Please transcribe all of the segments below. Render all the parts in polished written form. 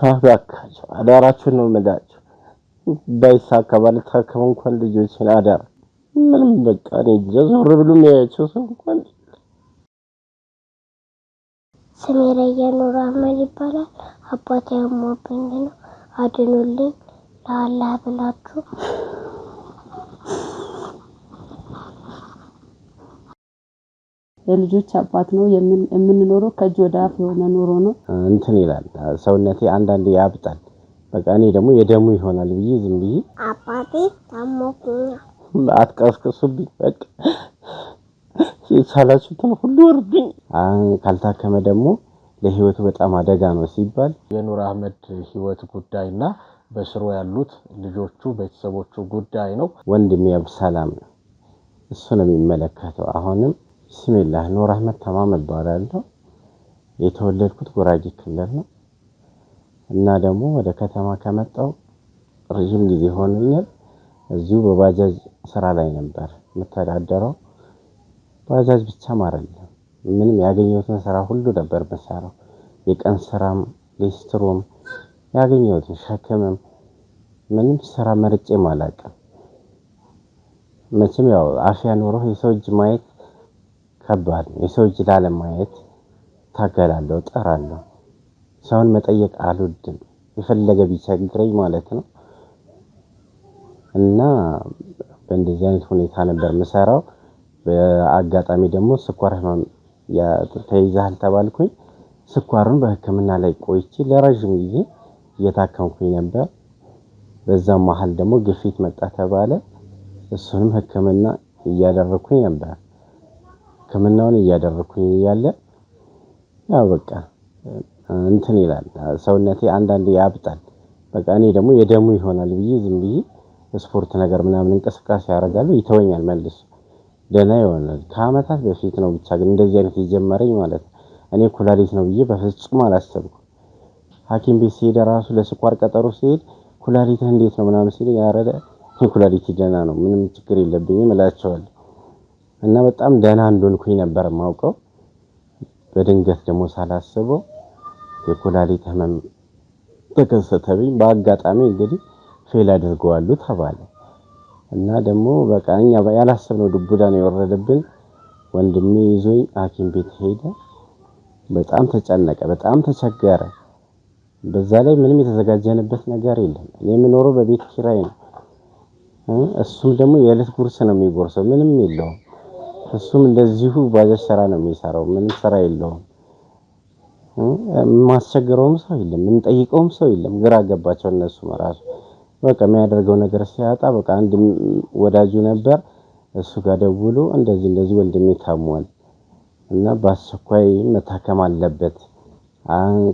አባካቸው አዳራችሁን ነው የምላቸው። ባይሳካ ባልታከም እንኳን ልጆችን አዳር ምንም በቃ እኔ ዞር ብሎ የሚያያቸው ሰው እንኳን ስሜ ረያን ኑር አህመድ ይባላል። አባቴ አሞብኝ ነው። አድኑልኝ ለአላህ ብላችሁ። የልጆች አባት ነው። የምንኖረው ከእጅ ወደ አፍ የሆነ ኑሮ ነው። እንትን ይላል ሰውነቴ አንዳንዴ ያብጣል። በቃ እኔ ደግሞ የደሙ ይሆናል ብዬ ዝም ብዬ አባቴ ታሞብኝ አትቀስቅሱብኝ በቃ የቻላችሁትን ሁሉ እርዱኝ። ካልታከመ ደግሞ ለህይወቱ በጣም አደጋ ነው ሲባል የኑር አህመድ ህይወት ጉዳይና በስሩ ያሉት ልጆቹ ቤተሰቦቹ ጉዳይ ነው። ወንድሜ አብሰላም ነው እሱ ነው የሚመለከተው። አሁንም ቢስሚላህ ኑር አህመድ ተማም እባላለሁ። የተወለድኩት ጉራጌ ክልል ነው እና ደግሞ ወደ ከተማ ከመጣው ረጅም ጊዜ ሆኖኛል። እዚሁ በባጃጅ ስራ ላይ ነበር የምተዳደረው። ባጃጅ ብቻ አይደለም ምንም ያገኘሁትን ስራ ሁሉ ነበር የምሰራው። የቀን ስራም ሊስትሮም ያገኘሁትን ሸክምም ምንም ስራ መርጬም አላውቅም። መቼም ያው አፍያ ኖሮ የሰው እጅ ማየት ከባድ ነው። የሰው እጅ ላለማየት ታገላለሁ እጠራለሁ። ሰውን መጠየቅ አልወድም የፈለገ ቢቸግረኝ ማለት ነው። እና በእንደዚህ አይነት ሁኔታ ነበር የምሰራው። በአጋጣሚ ደግሞ ስኳር ህመም ተይዘሃል ተባልኩኝ። ስኳሩን በህክምና ላይ ቆይቼ ለረጅም ጊዜ እየታከምኩኝ ነበር። በዛም መሃል ደግሞ ግፊት መጣ ተባለ። እሱንም ህክምና እያደረኩኝ ነበር። ህክምናውን እያደረኩኝ እያለ ያው በቃ እንትን ይላል ሰውነቴ አንዳንዴ ያብጣል። በቃ እኔ ደግሞ የደሙ ይሆናል ብዬ ዝም ብዬ ስፖርት ነገር ምናምን እንቅስቃሴ ያደርጋሉ ይተወኛል መልሶ ደህና ይሆናል። ከአመታት በፊት ነው ብቻ ግን እንደዚህ አይነት የጀመረኝ ማለት ነው። እኔ ኩላሊት ነው ብዬ በፍጹም አላሰብኩም። ሐኪም ቤት ሲሄድ ራሱ ለስኳር ቀጠሮ ሲሄድ ኩላሊትህ እንዴት ነው ምናምን ሲል ያረደ ኩላሊት ደህና ነው ምንም ችግር የለብኝም እላቸዋለሁ። እና በጣም ደህና እንደሆንኩኝ ነበር የማውቀው። በድንገት ደግሞ ሳላስበው የኩላሊት ህመም ተከሰተብኝ። በአጋጣሚ እንግዲህ ፌል አድርገዋል ተባለ። እና ደግሞ በቃ እኛ ያላሰብነው ዱብዳ ነው የወረደብን። ወንድሜ ይዞኝ ሐኪም ቤት ሄደ። በጣም ተጨነቀ በጣም ተቸገረ። በዛ ላይ ምንም የተዘጋጀንበት ነገር የለም። እኔ የምኖረው በቤት ኪራይ ነው። እሱም ደግሞ የዕለት ጉርስ ነው የሚጎርሰው ምንም የለውም። እሱም እንደዚሁ ባጃጅ ስራ ነው የሚሰራው ምንም ስራ የለውም። ማስቸገረውም ሰው የለም የምንጠይቀውም ሰው የለም። ግራ ገባቸው እነሱ ራሱ በቃ የሚያደርገው ነገር ሲያጣ በቃ አንድ ወዳጁ ነበር እሱ ጋር ደውሎ እንደዚህ ወንድሜ ታሟል እና በአስቸኳይ መታከም አለበት።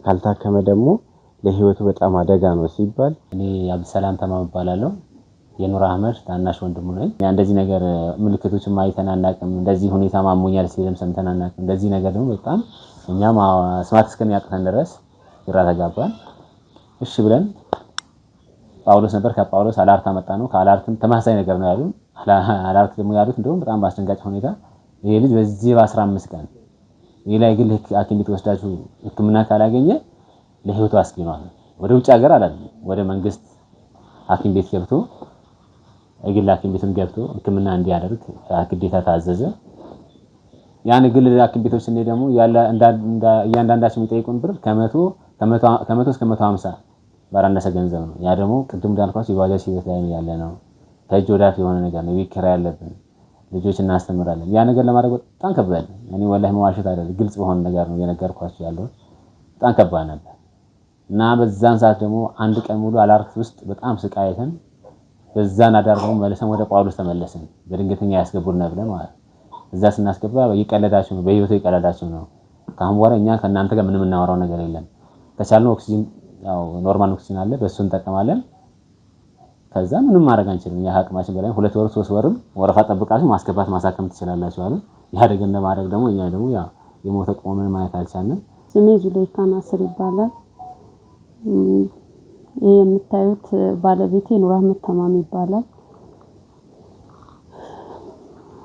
ካልታከመ ደግሞ ለህይወቱ በጣም አደጋ ነው ሲባል እኔ አብሰላም ተማም እባላለሁ። የኑር አህመድ ታናሽ ወንድሙ ነኝ። እንደዚህ ነገር ምልክቶችን ማይተን አናውቅም። እንደዚህ ሁኔታ ማሞኛል ሲልም ሰምተን አናውቅም። እንደዚህ ነገር ደግሞ በጣም እኛም ስማት እስከሚያቅተን ድረስ ግራ ተጋባን። እሺ ብለን ጳውሎስ ነበር ከጳውሎስ አላርታ መጣ ነው። ከአላርትም ተመሳሳይ ነገር ነው ያሉን። አላርት ደግሞ ያሉት እንደውም በጣም ባስደንጋጭ ሁኔታ ይሄ ልጅ በዚህ በ15 ቀን ይሄ ላይ ግን ሐኪም ቤት ወስዳችሁ ህክምና ካላገኘ ለህይወቱ አስጊ ነው። ወደ ውጭ ሀገር አላለም ወደ መንግስት ሐኪም ቤት ገብቶ የግል ሐኪም ቤትም ገብቶ ህክምና እንዲያደርግ ግዴታ ታዘዘ። ያን ግል ሐኪም ቤቶች እንደ ደግሞ ያለ እያንዳንዳቸው የሚጠይቁን ብር ከ100 እስከ 150 ባራነሰ ገንዘብ ነው። ያ ደግሞ ቅድም እንዳልኳችሁ የባጃጅ ህይወት ላይ ያለ ነው። ከእጅ ወደ አፍ የሆነ ነገር ነው። ቤት ኪራይ ያለብን ልጆች እናስተምራለን። ያ ነገር ለማድረግ በጣም ከባድ ነው። እኔ ወላሂ መዋሸት አይደለም ግልጽ በሆነ ነገር ነው የነገርኳችሁ ያለው በጣም ከባድ ነበር። እና በዛን ሰዓት ደግሞ አንድ ቀን ሙሉ አላርት ውስጥ በጣም ስቃይተን በዛን አዳር ደግሞ መልሰን ወደ ጳውሎስ ተመለስን። በድንገተኛ ያስገቡን ነበር ማለት እዛ ስናስገባ ይቀለዳችሁ ነው በህይወቱ ይቀለዳችሁ ነው። ካሁን በኋላ እኛ ከእናንተ ጋር ምንም እናወራው ነገር የለም። ከቻልነው ኦክሲጅን ያው ኖርማል ኦክሲጅን አለ በሱ እንጠቀማለን። ከዛ ምንም ማድረግ አንችልም። ያ አቅማችን በላይ 2 ወር 3 ወርም ወረፋ ጠብቃችሁ ማስገባት ማሳከም ትችላላችሁ አሉ። ያ ነገር እንደማድረግ ደግሞ እኛ ደግሞ ያው የሞተ ቆመን ማየት አልቻልንም። ስሜ ዙሌይካ ናስር ይባላል። ይሄ የምታዩት ባለቤቴ ኑር አህመድ ተማም ይባላል።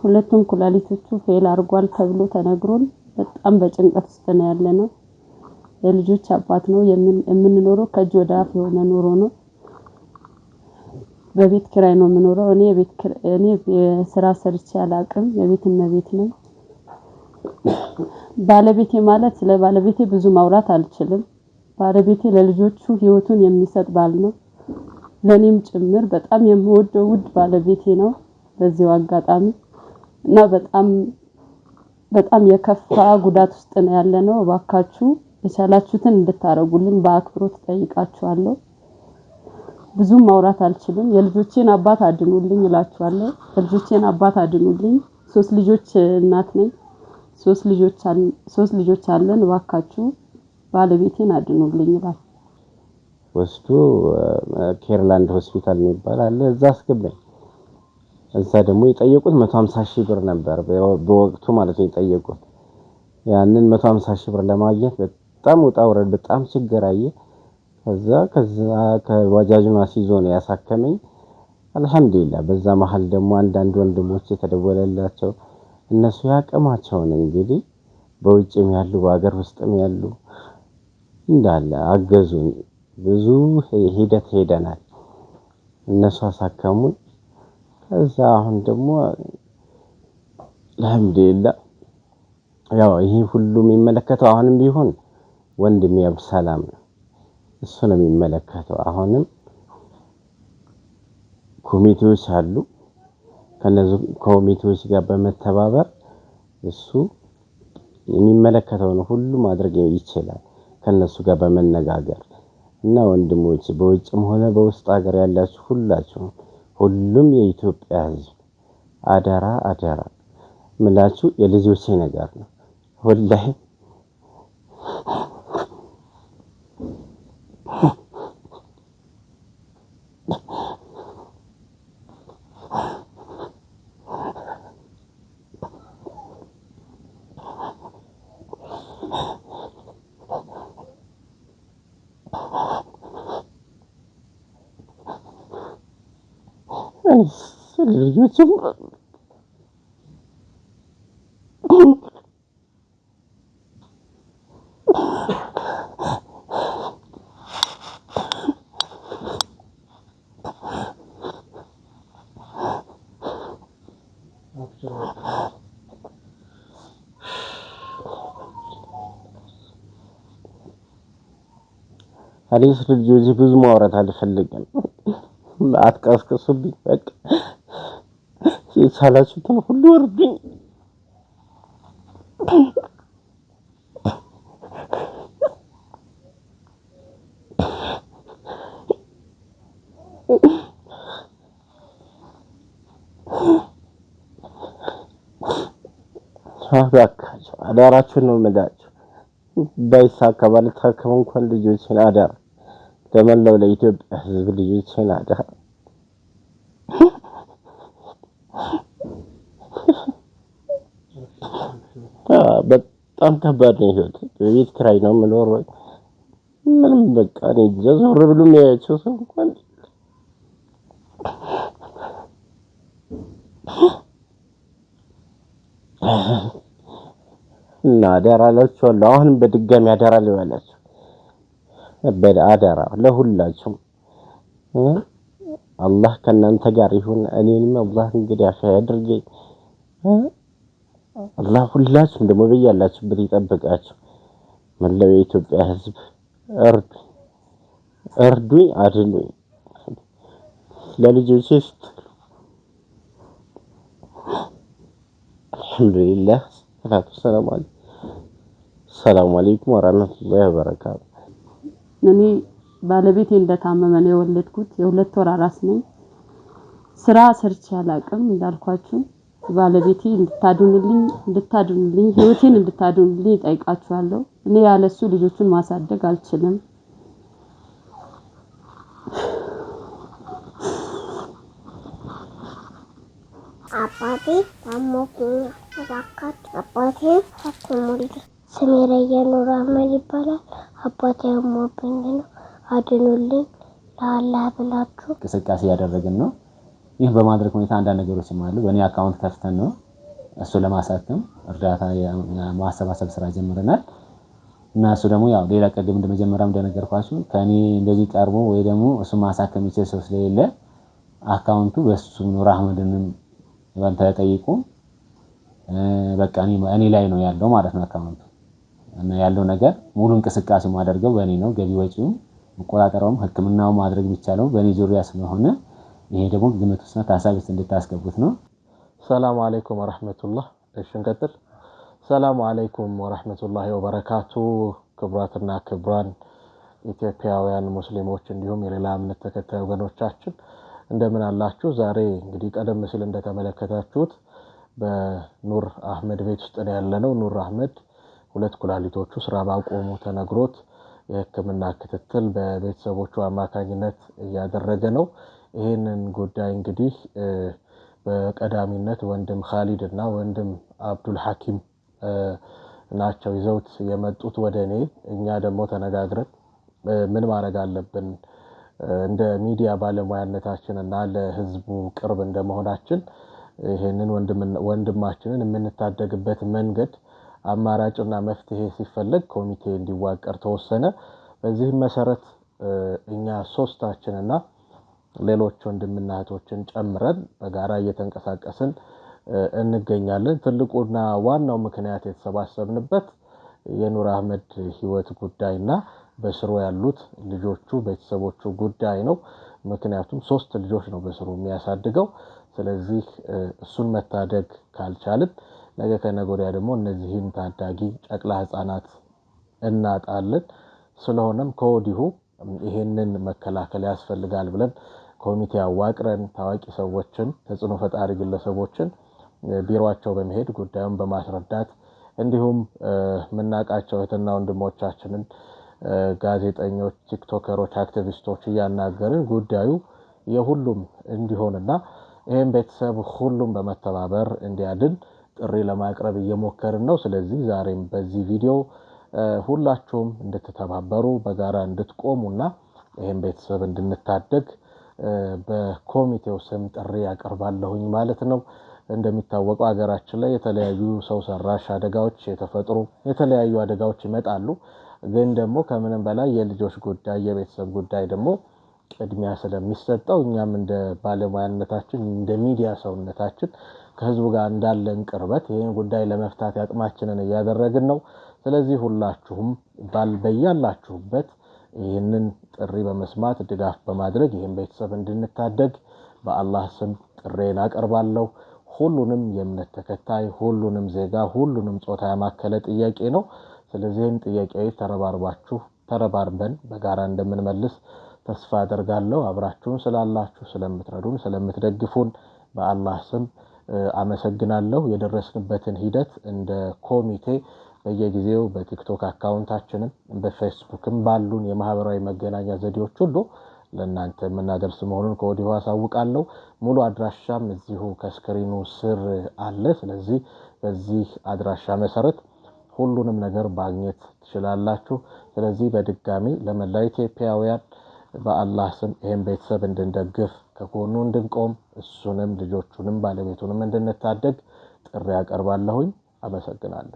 ሁለቱም ኩላሊቶቹ ፌል አድርጓል ተብሎ ተነግሮን በጣም በጭንቀት ውስጥ ነው ያለነው። የልጆች አባት ነው። የምንኖረው ከእጅ ወደ አፍ የሆነ ኑሮ ነው። በቤት ኪራይ ነው የምኖረው። እኔ የስራ ሰርቼ አላቅም። የቤት እመቤት ነኝ። ባለቤቴ ማለት ስለ ባለቤቴ ብዙ ማውራት አልችልም። ባለቤቴ ለልጆቹ ህይወቱን የሚሰጥ ባል ነው። ለኔም ጭምር በጣም የምወደው ውድ ባለቤቴ ነው። በዚሁ አጋጣሚ እና በጣም የከፋ ጉዳት ውስጥ ነው ያለነው። እባካችሁ የቻላችሁትን እንድታረጉልን በአክብሮት ጠይቃችኋለሁ። ብዙም ማውራት አልችልም። የልጆቼን አባት አድኑልኝ እላችኋለሁ። የልጆቼን አባት አድኑልኝ። 3 ልጆች እናት ነኝ። 3 ልጆች አለን። እባካችሁ ባለቤቴን አድኑልኝ እላለሁ። ወስዶ ኬርላንድ ሆስፒታል የሚባል አለ፣ እዛ አስገባኝ። እዛ ደግሞ የጠየቁት 150,000 ብር ነበር በወቅቱ ማለት ነው የጠየቁት። ያንን 150,000 ብር ለማግኘት በጣም ውጣ ውረድ፣ በጣም ችግር አየ። ከዛ ከዋጃጁን አስይዞ ነው ያሳከመኝ። አልሐምዱሊላህ። በዛ መሃል ደግሞ አንዳንድ ወንድሞች የተደወለላቸው እነሱ ያቀማቸውን እንግዲህ በውጭም ያሉ በአገር ውስጥም ያሉ እንዳለ አገዙን። ብዙ ሂደት ሄደናል። እነሱ አሳከሙን። ከዛ አሁን ደግሞ አልሐምዱሊላህ ያው ይሄ ሁሉ የሚመለከተው አሁንም ቢሆን ወንድሜ አብሰላም ነው። እሱ ነው የሚመለከተው። አሁንም ኮሚቴዎች አሉ። ከነዚህ ኮሚቴዎች ጋር በመተባበር እሱ የሚመለከተውን ሁሉ ማድረግ ይችላል ከነሱ ጋር በመነጋገር እና ወንድሞች በውጭም ሆነ በውስጥ ሀገር ያላችሁ ሁላችሁ ሁሉም የኢትዮጵያ ሕዝብ አደራ አደራ ምላችሁ የልጆቼ ነገር ነው ወላሂ ልጆችም አዲስ ልጆች ብዙ ማውራት አልፈልግም። አትቀስቅሱብኝ። በቃ የቻላችሁትን ሁሉ እርዱኝ። እባካችሁ አዳራችሁን ነው የምላችሁ። ባይሳካ ባልታከም እንኳን ልጆችን አዳራ ለመላው ለኢትዮጵያ ሕዝብ ልጆችን አዳራ በጣም ከባድ ነው ህይወት። በቤት ኪራይ ነው የምኖረው። ምንም በቃ እኔ ዞር ብሎ የሚያያቸው ሰው እንኳን እና አደራ እላችኋለሁ። አሁንም በድጋሚ አደራ ልበላችሁ። አደራ ለሁላችሁም አላህ ከእናንተ ጋር ይሁን። እኔንም አላህ እንግዲህ አፍ ያድርገኝ። አላህ ሁላችሁም ደግሞ በያላችሁበት ይጠብቃችሁ። መላው የኢትዮጵያ ሕዝብ እርዱኝ፣ አድኑኝ። ለልጆቼ ስትሉ አልሐምዱሊላህ ሰላም አለይኩም ወራህመቱላሂ ወበረካቱ። እኔ ባለቤቴ እንደታመመ ነው የወለድኩት። የ2 ወር አራስ ነኝ። ስራ ሰርቼ አላቅም እንዳልኳችሁ። ባለቤቴ እንድታድኑልኝ ህይወቴን እንድታድኑልኝ ጠይቃችኋለሁ። እኔ ያለሱ ልጆቹን ማሳደግ አልችልም። አባቴ ታሞብኛል። እባካችሁ አባቴ አክሙልኝ። ስሜ ረየኑ አህመድ ይባላል። አባቴ አሞብኝ ነው፣ አድኑልኝ ለአላህ ብላችሁ። እንቅስቃሴ ያደረግን ነው። ይህ በማድረግ ሁኔታ አንዳንድ ነገሮችም አሉ። በእኔ አካውንት ከፍተን ነው እሱ ለማሳከም እርዳታ ማሰባሰብ ስራ ጀምረናል። እና እሱ ደግሞ ያው ሌላ ቀደም እንደመጀመሪያም እንደነገርኳችሁ ከኔ እንደዚህ ቀርቦ ወይ ደግሞ እሱ ማሳከም የሚችል ሰው ስለሌለ አካውንቱ በሱ ኑር አህመድንም ተጠይቆ በቃ እኔ ላይ ነው ያለው ማለት ነው አካውንቱ እና ያለው ነገር ሙሉ እንቅስቃሴ ማደርገው በእኔ ነው። ገቢ ወጪው መቆጣጠሩም ህክምናው ማድረግ ቢቻለው በእኔ ዙሪያ ስለሆነ ይሄ ደግሞ ግምት ውስጥ ታሳቢ እንድታስገቡት ነው። ሰላም አለይኩም ወራህመቱላህ። እሺ እንቀጥል። ሰላም አለይኩም ወራህመቱላሂ ወበረካቱ። ክቡራትና ክቡራን ኢትዮጵያውያን ሙስሊሞች እንዲሁም የሌላ እምነት ተከታይ ወገኖቻችን እንደምን አላችሁ? ዛሬ እንግዲህ ቀደም ሲል እንደተመለከታችሁት በኑር አህመድ ቤት ውስጥ ነው ያለነው። ኑር አህመድ ሁለት ኩላሊቶቹ ስራ ማቆሙ ተነግሮት የህክምና ክትትል በቤተሰቦቹ አማካኝነት እያደረገ ነው። ይሄንን ጉዳይ እንግዲህ በቀዳሚነት ወንድም ኻሊድ እና ወንድም አብዱል ሐኪም ናቸው ይዘውት የመጡት ወደኔ። እኛ ደግሞ ተነጋግረን ምን ማድረግ አለብን እንደ ሚዲያ ባለሙያነታችን እና ለህዝቡ ቅርብ እንደመሆናችን ይሄንን ወንድማችንን የምንታደግበት መንገድ አማራጭና መፍትሄ ሲፈልግ ኮሚቴ እንዲዋቀር ተወሰነ። በዚህም መሰረት እኛ ሶስታችንና ሌሎች ወንድምና እህቶችን ጨምረን በጋራ እየተንቀሳቀስን እንገኛለን። ትልቁና ዋናው ምክንያት የተሰባሰብንበት የኑር አህመድ ህይወት ጉዳይና በስሩ ያሉት ልጆቹ ቤተሰቦቹ ጉዳይ ነው። ምክንያቱም 3 ልጆች ነው በስሩ የሚያሳድገው። ስለዚህ እሱን መታደግ ካልቻልን ነገ ከነገ ወዲያ ደግሞ እነዚህን ታዳጊ ጨቅላ ህፃናት እናጣለን። ስለሆነም ከወዲሁ ይሄንን መከላከል ያስፈልጋል ብለን ኮሚቴ አዋቅረን ታዋቂ ሰዎችን ተጽዕኖ ፈጣሪ ግለሰቦችን ቢሮአቸው በመሄድ ጉዳዩን በማስረዳት እንዲሁም ምናቃቸው እህትና ወንድሞቻችንን ጋዜጠኞች፣ ቲክቶከሮች፣ አክቲቪስቶች እያናገርን ጉዳዩ የሁሉም እንዲሆንና ይሄን ቤተሰብ ሁሉም በመተባበር እንዲያድን ጥሪ ለማቅረብ እየሞከርን ነው። ስለዚህ ዛሬም በዚህ ቪዲዮ ሁላችሁም እንድትተባበሩ በጋራ እንድትቆሙና ይሄን ቤተሰብ እንድንታደግ በኮሚቴው ስም ጥሪ ያቀርባለሁኝ ማለት ነው። እንደሚታወቀው ሀገራችን ላይ የተለያዩ ሰው ሰራሽ አደጋዎች የተፈጥሮ የተለያዩ አደጋዎች ይመጣሉ። ግን ደግሞ ከምንም በላይ የልጆች ጉዳይ የቤተሰብ ጉዳይ ደግሞ ቅድሚያ ስለሚሰጠው እኛም እንደ ባለሙያነታችን እንደ ሚዲያ ሰውነታችን ከህዝቡ ጋር እንዳለን ቅርበት ይሄን ጉዳይ ለመፍታት ያቅማችንን እያደረግን ነው። ስለዚህ ሁላችሁም በያላችሁበት ይህንን ጥሪ በመስማት ድጋፍ በማድረግ ይህን ቤተሰብ እንድንታደግ በአላህ ስም ጥሬን አቀርባለሁ። ሁሉንም የእምነት ተከታይ ሁሉንም ዜጋ ሁሉንም ጾታ ያማከለ ጥያቄ ነው። ስለዚህም ጥያቄው ተረባርባችሁ ተረባርበን በጋራ እንደምንመልስ ተስፋ አደርጋለሁ። አብራችሁን ስላላችሁ ስለምትረዱን ስለምትደግፉን በአላህ ስም አመሰግናለሁ። የደረስንበትን ሂደት እንደ ኮሚቴ በየጊዜው በቲክቶክ አካውንታችንን በፌስቡክም ባሉን የማህበራዊ መገናኛ ዘዴዎች ሁሉ ለእናንተ የምናደርስ መሆኑን ከወዲሁ አሳውቃለሁ። ሙሉ አድራሻም እዚሁ ከስክሪኑ ስር አለ። ስለዚህ በዚህ አድራሻ መሰረት ሁሉንም ነገር ማግኘት ትችላላችሁ። ስለዚህ በድጋሚ ለመላው ኢትዮጵያውያን በአላህ ስም ይሄን ቤተሰብ እንድንደግፍ ከጎኑ እንድንቆም እሱንም ልጆቹንም ባለቤቱንም እንድንታደግ ጥሪ ያቀርባለሁኝ። አመሰግናለሁ።